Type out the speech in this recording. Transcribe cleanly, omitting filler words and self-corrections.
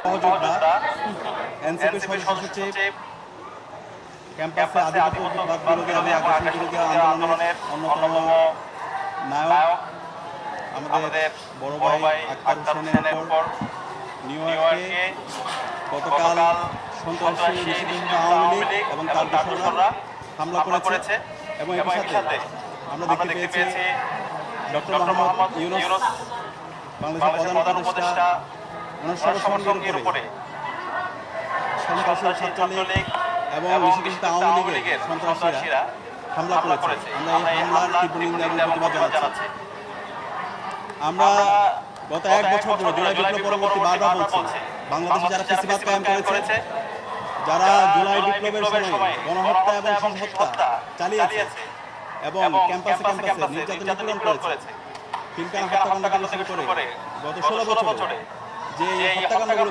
সহযোদ্ধা এনসিপি সদস্য সচিব ক্যাম্পাসে আধিপত্যবাদ বিরোধী আগ্রাসন বিরোধী আন্দোলনের অন্যতম নায়ক আমাদের বড় ভাই আক্তার হোসেনের উপর নিউ ইয়র্কে গতকাল সন্ত্রাসী নিষিদ্ধ আওয়ামী লীগ এবং তার দোসররা হামলা করেছে এবং একই সাথে আমরা দেখতে পেয়েছি ডক্টর মোহাম্মদ ইউনূস বাংলাদেশের প্রধান উপদেষ্টা ওনার সর্বসম্মতির উপরে সন্ত্রাসী ছাত্রলীগ এবং নিষিদ্ধ আওয়ামী লীগের সন্ত্রাসীরা হামলা করেছে। আমরা এই হামলার তীব্র নিন্দা এবং প্রতিবাদ জানাচ্ছি। আমরা গত এক বছর ধরে জুলাই বিপ্লব পরবর্তী বারবার বলছি, বাংলাদেশে যারা ফ্যাসিবাদ কায়েম করেছে, যারা জুলাই বিপ্লবের সময় গণহত্যা এবং হত্যা চালিয়েছে এবং ক্যাম্পাসে নির্যাতন নিপীড়ন করেছে, পিলখানা হত্যাকাণ্ড থেকে শুরু করে গত 16 বছরে যে হত্যাকাণ্ডগুলো